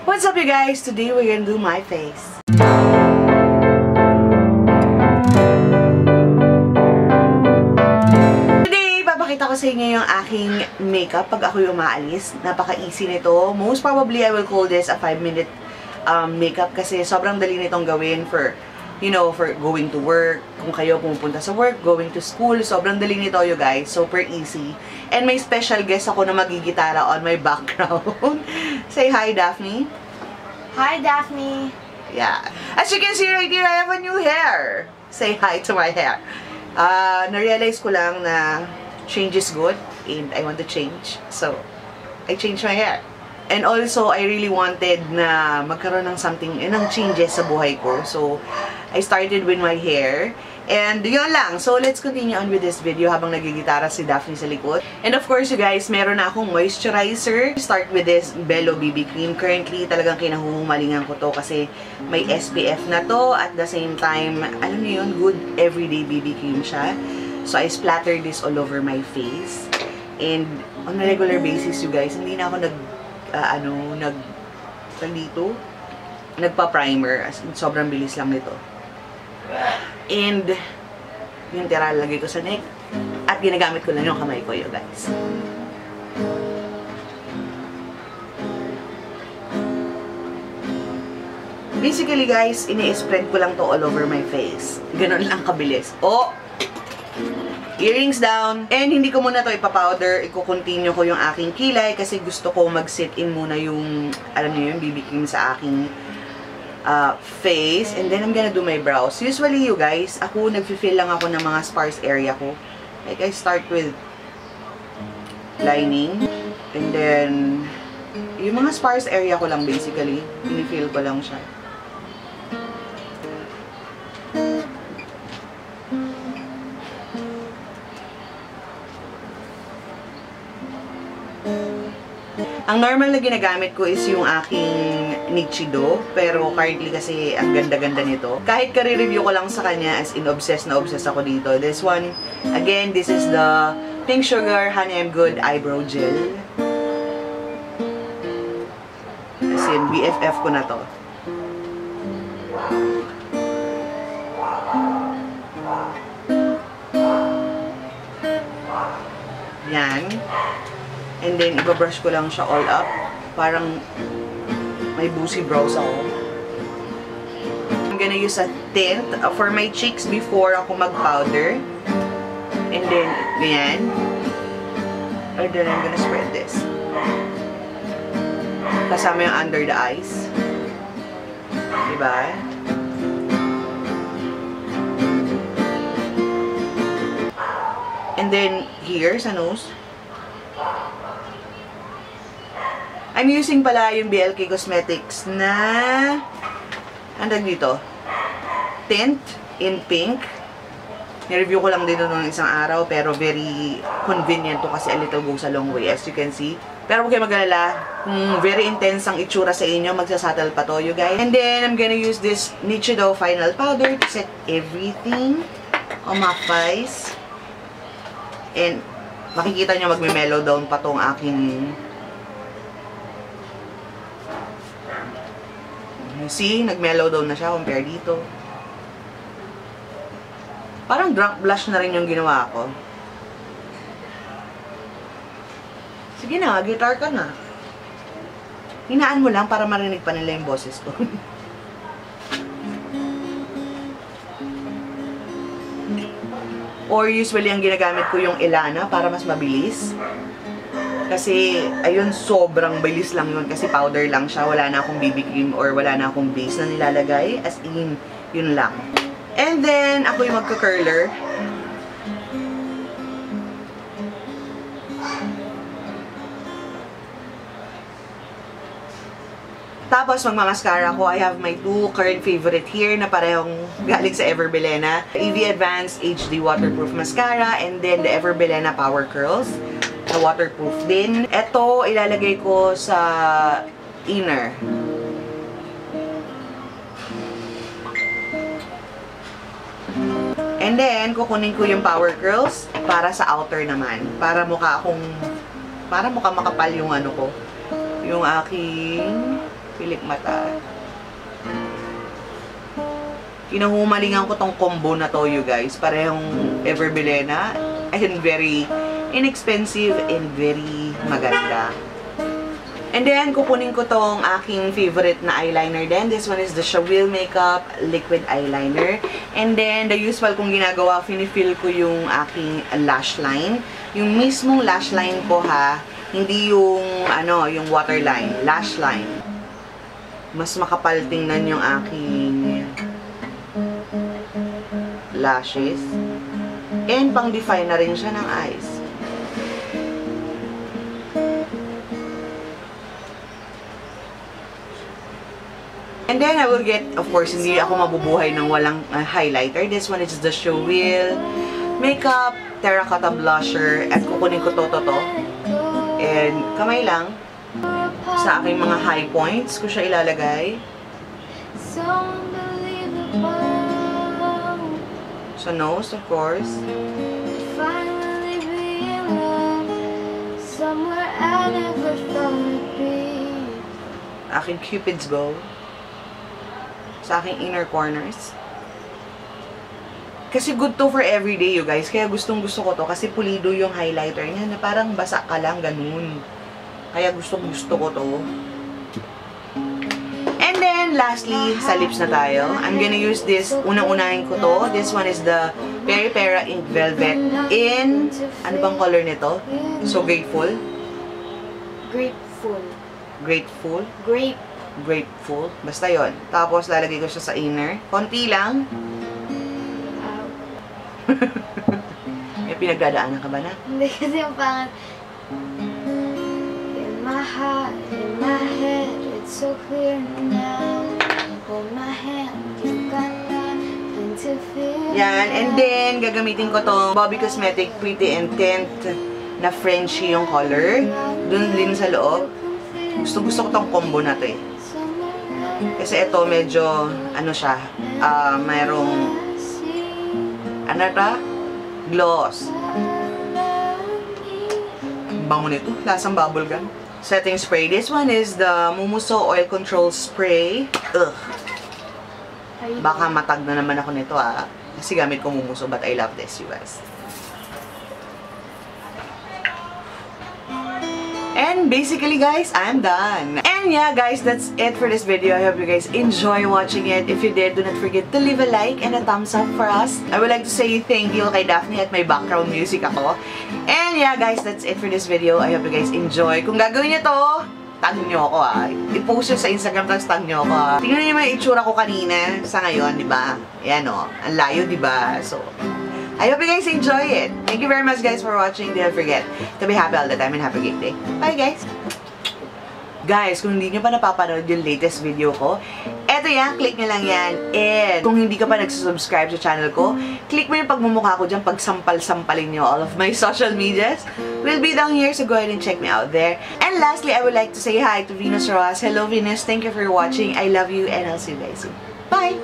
What's up, you guys? Today we're gonna do my face. Today, papakita ko sa inyo yung aking makeup pag ako'y umaalis. Napaka-easy nito. Most probably, I will call this a 5-minute makeup kasi sobrang dali nitong gawin for, you know, for going to work. Kung kayo pumupunta sa work, going to school, sobrang dali nito, you guys. Super easy. And may special guest ako na magigitara on my background. Say hi, Daphne. Hi, Daphne. Yeah. As you can see right here, I have a new hair. Say hi to my hair. Na-realize ko lang na change is good and I want to change. So, I changed my hair. And also, I really wanted na magkaroon ng something, ng changes sa buhay ko. So, I started with my hair. And yun lang. So, let's continue on with this video habang nagigitara si Daphne sa likod. And of course, you guys, meron na akong moisturizer. Start with this Bello BB Cream. Currently, talagang kinahuhumalingan ko to kasi may SPF na to. At the same time, alam niyo yun, good everyday BB Cream siya. So, I splatter this all over my face. And on a regular basis, you guys, hindi na ako nagpa-primer. As in, sobrang bilis lang nito. And yung tira lagay ko sa neck. At ginagamit ko lang yung kamay ko, you guys. Basically, guys, ini-spread ko lang to all over my face. Ganon lang kabilis. Oh! Earrings down. And hindi ko muna to ipapowder. Iko-continue ko yung aking kilay kasi gusto ko mag-sit in muna yung, alam niyo yung BB cream sa aking face. And then, I'm gonna do my brows. Usually, you guys, ako, nag-fill lang ako ng mga sparse area ko. Like, I start with lining. And then, yung mga sparse area ko lang, basically. Pinifill ko lang siya. Ang normal na ginagamit ko is yung aking Nichido. Pero currently kasi ang ganda-ganda nito. Kahit kare-review ko lang sa kanya, as in obsessed na obsessed ako dito. This one, again, this is the Pink Sugar Honey I'm Good Eyebrow Gel. As in, BFF ko na to. Yan. And then, ibabrush ko lang siya all up. Parang may bushy brows ako. I'm gonna use a tint for my cheeks before ako mag-powder. And then, ganyan. And then, I'm gonna spread this. Kasama yung under the eyes. Diba? And then, here sa nose. I'm using pala yung BLK Cosmetics na andag dito tint in pink. Ni-review ko lang dito noong isang araw pero very convenient to kasi a little goes a long way as you can see. Pero huwag kayo mag-alala kung very intense ang itsura sa inyo, magsasattle pa to, you guys. And then I'm gonna use this Nichido Final Powder to set everything on my face. And makikita nyo magme-mellow down pa tong aking. You see, nag-mellow down na siya compare dito. Parang drunk blush na rin yung ginawa ko. Sige na, guitar ka na. Hinaan mo lang para marinig pa nila yung boses ko. Or usually, ang ginagamit ko yung Ilana para mas mabilis. Kasi, ayun, sobrang bilis lang yun. Kasi powder lang siya. Wala na akong BB cream or wala na akong base na nilalagay. As in, yun lang. And then, ako yung magka-curler. Tapos, magmamaskara ko. I have my two current favorite here na parehong galing sa Everbelena. EV Advanced HD Waterproof Mascara and then the Everbelena Power Curls. Na waterproof din. Ito, ilalagay ko sa inner. And then, kukunin ko yung Power Curls para sa outer naman. Para mukha makapal yung ano ko. Yung aking Pilik mata. Kinahumalingan ko tong combo na to, you guys. Parehong Everbilena. And very inexpensive and very maganda. And then, kukunin ko tong aking favorite na eyeliner din. This one is the Shawil Makeup Liquid Eyeliner. And then, the usual kong ginagawa, finifill ko yung aking lash line. Yung mismong lash line ko, ha. Hindi yung, yung waterline. Lash line. Mas makapal tingnan yung aking lashes. And, pang-define na rin siya ng eyes. And then, I will get, of course, hindi ako mabubuhay ng walang highlighter. This one is the Shawil Makeup Terracotta Blusher. At kukunin ko to. And, kamay lang. Sa aking mga high points ko siya ilalagay. Sa nose, of course. Aking Cupid's bow. Sa aking inner corners. Kasi good to for everyday, you guys. Kaya gustong-gusto ko to. Kasi pulido yung highlighter niya na parang basa ka lang, ganun. Kaya gustong-gusto ko to. And then, lastly, sa lips na tayo. I'm gonna use this. Unang-unahin ko to. This one is the Peri Pera Ink Velvet in... Ano bang color nito? So Grateful. Grateful. Grateful? Grateful. Basta yon. Tapos, lalagay ko siya sa inner. Konti lang. May pinagdadaanan ka ba na? Hindi kasi yung pangat. In my heart, in my head, it's so clear now. Hold my hand, you got nothing to fear. Yan. And then, gagamitin ko tong Bobby Cosmetic Pretty and Tint na Frenchie yung color. Dun din sa loob. Gusto ko tong combo na to eh. Kasi ito medyo, siya, mayroong, gloss. Bango nito, lasang bubblegum. Setting spray. This one is the Mumuso Oil Control Spray. Ugh. Baka matag na naman ako nito kasi gamit ko Mumuso, but I love this, you guys. And basically, guys, I'm done. And yeah, guys, that's it for this video. I hope you guys enjoy watching it. If you did, do not forget to leave a like and a thumbs up for us. I would like to say thank you kay Daphne at may background music ako. And yeah, guys, that's it for this video. I hope you guys enjoy. Kung gagawin niyo to, tag nyo ako I-post yun sa Instagram, tapos tag nyo ako Tingnan niyo yung itsura ko kanina sa ngayon, di ba? Yan ang layo, di ba? So, I hope you guys enjoy it. Thank you very much, guys, for watching. Don't forget to be happy all the time and have a great day. Bye, guys! Guys, kung hindi nyo pa napapanood yung latest video ko, eto yan, click nyo lang yan. And kung hindi ka pa nagsusubscribe sa channel ko, click mo yung pagmumukha ko dyan, pagsampal-sampalin nyo all of my social medias. Will be down here, so go ahead and check me out there. And lastly, I would like to say hi to Venus Rojas. Hello, Venus. Thank you for watching. I love you, and I'll see you guys soon. Bye!